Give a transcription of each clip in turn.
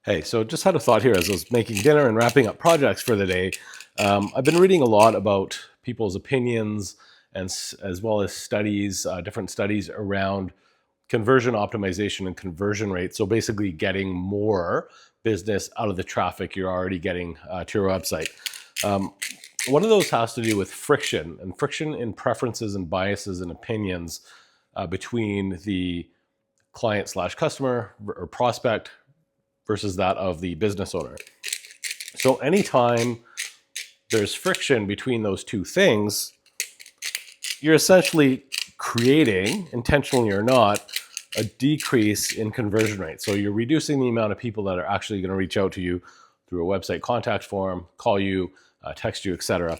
Hey, so just had a thought here as I was making dinner and wrapping up projects for the day. I've been reading a lot about people's opinions and as well as studies, different studies around conversion optimization and conversion rate. So basically, getting more business out of the traffic you're already getting to your website. Um, One of those has to do with friction and friction in preferences and biases and opinions between the client slash customer or prospect versus that of the business owner. So anytime there's friction between those two things, you're essentially creating, intentionally or not, a decrease in conversion rate. So you're reducing the amount of people that are actually going to reach out to you through a website contact form, call you, text you, etc.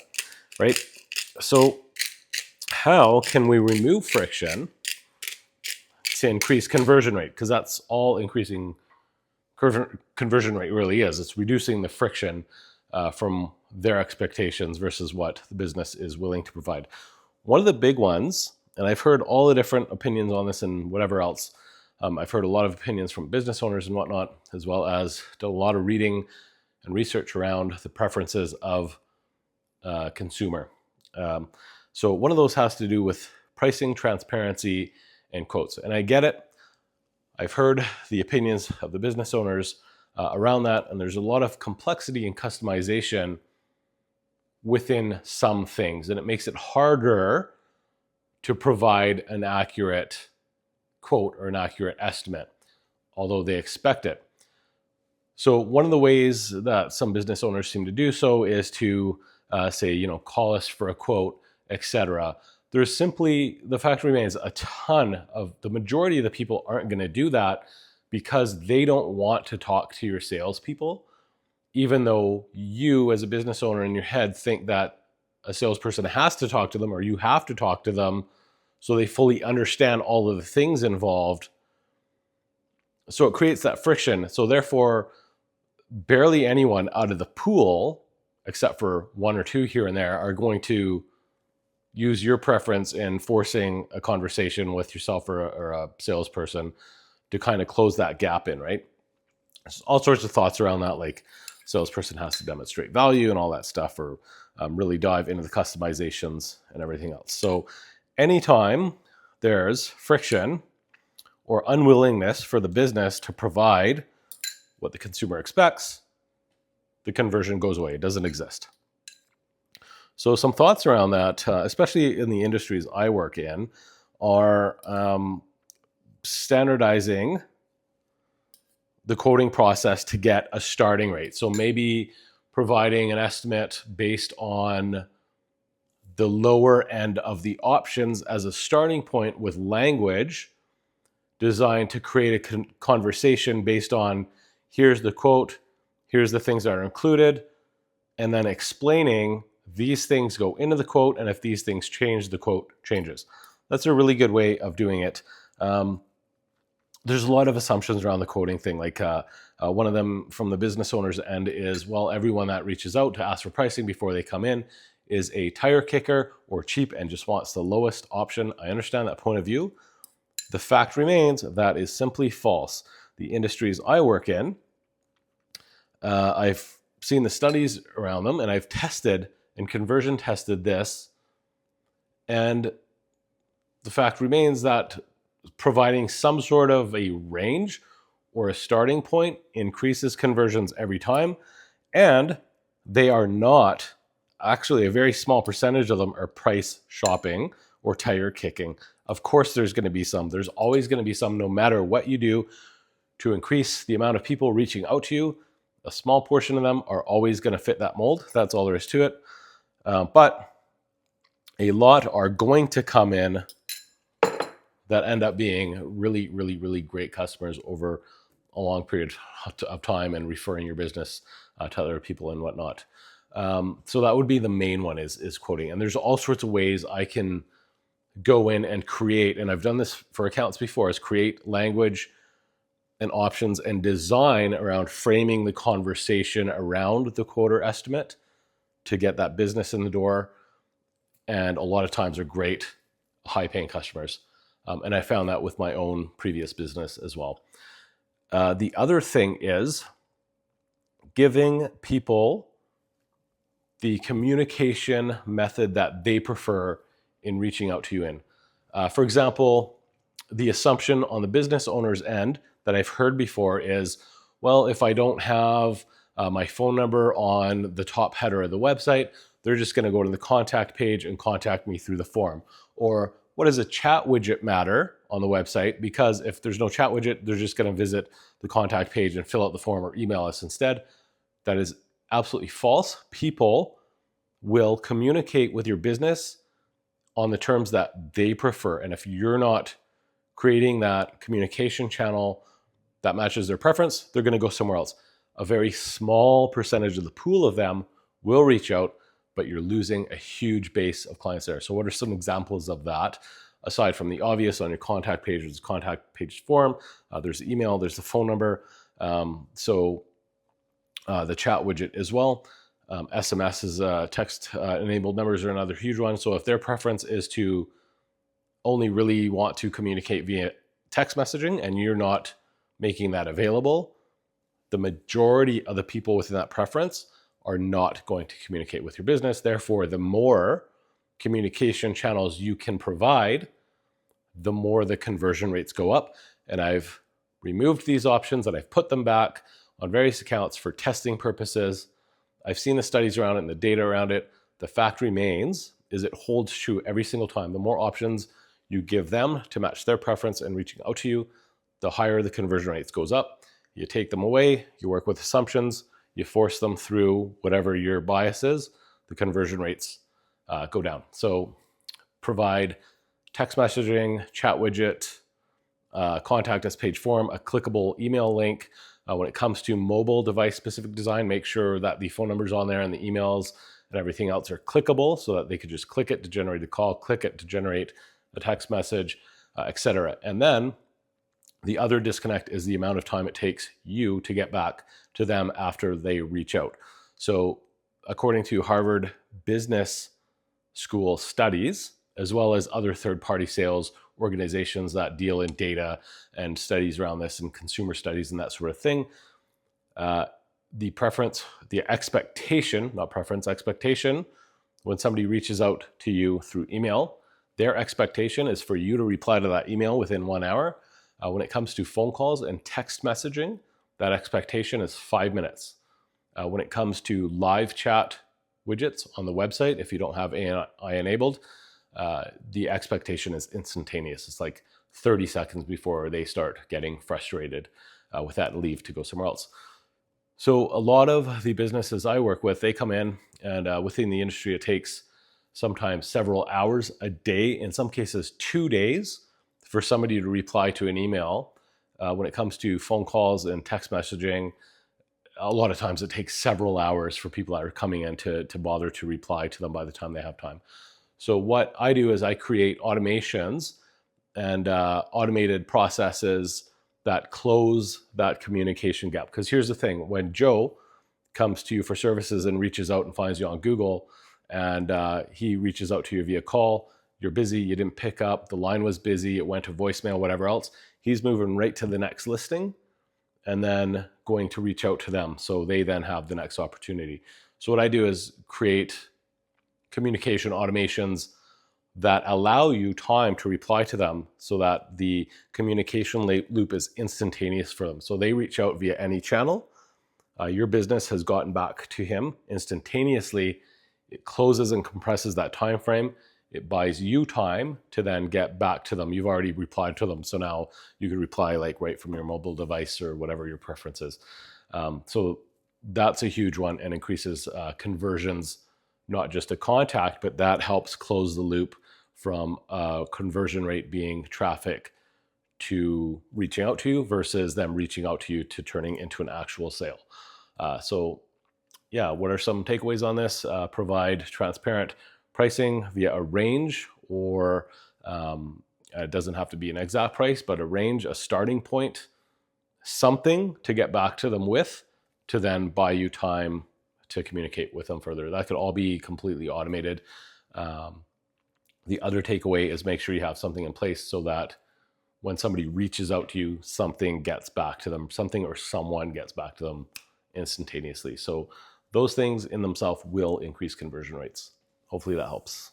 Right? So how can we remove friction to increase conversion rate? Because that's all increasing conversion rate really is. It's reducing the friction from their expectations versus what the business is willing to provide. One of the big ones, and I've heard all the different opinions on this and whatever else. I've heard a lot of opinions from business owners and whatnot, as well as done a lot of reading and research around the preferences of consumer. So one of those has to do with pricing, transparency, and quotes. And I get it. I've heard the opinions of the business owners around that, and there's a lot of complexity and customization within some things, and it makes it harder to provide an accurate quote or an accurate estimate, although they expect it. So one of the ways that some business owners seem to do so is to say, call us for a quote, etc. There's simply, the fact remains, a ton of the majority of the people aren't going to do that because they don't want to talk to your salespeople, even though you as a business owner in your head think that a salesperson has to talk to them or you have to talk to them so they fully understand all of the things involved. So it creates that friction. So therefore, barely anyone out of the pool, except for one or two here and there, are going to use your preference in forcing a conversation with yourself or a salesperson to kind of close that gap in, right? There's all sorts of thoughts around that, like salesperson has to demonstrate value and all that stuff, or really dive into the customizations and everything else. So anytime there's friction or unwillingness for the business to provide what the consumer expects, the conversion goes away. It doesn't exist. So some thoughts around that, especially in the industries I work in, are standardizing the quoting process to get a starting rate. So maybe providing an estimate based on the lower end of the options as a starting point with language designed to create a conversation based on here's the quote, here's the things that are included, and then explaining these things go into the quote, and if these things change, the quote changes. That's a really good way of doing it. There's a lot of assumptions around the quoting thing. Like one of them from the business owner's end is, well, everyone that reaches out to ask for pricing before they come in is a tire kicker or cheap and just wants the lowest option. I understand that point of view. The fact remains that is simply false. The industries I work in, I've seen the studies around them, and I've tested and conversion tested this. And the fact remains that providing some sort of a range or a starting point increases conversions every time. And they are not, actually a very small percentage of them are price shopping or tire kicking. Of course, there's going to be some. There's always going to be some, no matter what you do to increase the amount of people reaching out to you. A small portion of them are always going to fit that mold. That's all there is to it. But a lot are going to come in that end up being really, really, really great customers over a long period of time and referring your business to other people and whatnot. So that would be the main one is quoting. And there's all sorts of ways I can go in and create, and I've done this for accounts before, is create language and options and design around framing the conversation around the quote or estimate to get that business in the door. And a lot of times are great, high-paying customers. And I found that with my own previous business as well. The other thing is giving people the communication method that they prefer in reaching out to you in. For example, the assumption on the business owner's end that I've heard before is, well, if I don't have my phone number on the top header of the website, they're just going to go to the contact page and contact me through the form. Or what does a chat widget matter on the website? Because if there's no chat widget, they're just going to visit the contact page and fill out the form or email us instead. That is absolutely false. People will communicate with your business on the terms that they prefer. And if you're not creating that communication channel that matches their preference, they're going to go somewhere else. A very small percentage of the pool of them will reach out, but you're losing a huge base of clients there. So what are some examples of that? Aside from the obvious, on your contact page, there's a contact page form, there's the email, there's the phone number, the chat widget as well. SMS is text-enabled numbers are another huge one. So if their preference is to only really want to communicate via text messaging and you're not making that available, the majority of the people within that preference are not going to communicate with your business. Therefore, the more communication channels you can provide, the more the conversion rates go up. And I've removed these options and I've put them back on various accounts for testing purposes. I've seen the studies around it and the data around it. The fact remains is it holds true every single time. The more options you give them to match their preference and reaching out to you, the higher the conversion rates goes up. You take them away, you work with assumptions, you force them through whatever your bias is, the conversion rates go down. So provide text messaging, chat widget, contact us page form, a clickable email link. When it comes to mobile device specific design, make sure that the phone number's on there and the emails and everything else are clickable so that they could just click it to generate a call, click it to generate a text message, etc. And then the other disconnect is the amount of time it takes you to get back to them after they reach out. So according to Harvard Business School studies, as well as other third-party sales organizations that deal in data and studies around this and consumer studies and that sort of thing, the expectation when somebody reaches out to you through email, their expectation is for you to reply to that email within 1 hour. When it comes to phone calls and text messaging, that expectation is 5 minutes. When it comes to live chat widgets on the website, if you don't have AI enabled, the expectation is instantaneous. It's like 30 seconds before they start getting frustrated with that and leave to go somewhere else. So a lot of the businesses I work with, they come in and within the industry, it takes sometimes several hours a day, in some cases 2 days, for somebody to reply to an email. When it comes to phone calls and text messaging, a lot of times it takes several hours for people that are coming in to bother to reply to them by the time they have time. So what I do is I create automations and automated processes that close that communication gap. Because here's the thing, when Joe comes to you for services and reaches out and finds you on Google and he reaches out to you via call, you're busy, you didn't pick up, the line was busy, it went to voicemail, whatever else, he's moving right to the next listing and then going to reach out to them so they then have the next opportunity. So what I do is create communication automations that allow you time to reply to them so that the communication loop is instantaneous for them. So they reach out via any channel. Your business has gotten back to him instantaneously. It closes and compresses that time frame. It buys you time to then get back to them. You've already replied to them. So now you can reply like right from your mobile device or whatever your preference is. So that's a huge one and increases conversions, not just a contact, but that helps close the loop from conversion rate being traffic to reaching out to you versus them reaching out to you to turning into an actual sale. So yeah, what are some takeaways on this? Provide transparent pricing via a range, or it doesn't have to be an exact price, but a range, a starting point, something to get back to them with, to then buy you time to communicate with them further. That could all be completely automated. The other takeaway is make sure you have something in place so that when somebody reaches out to you, something gets back to them, something or someone gets back to them instantaneously. So those things in themselves will increase conversion rates. Hopefully that helps.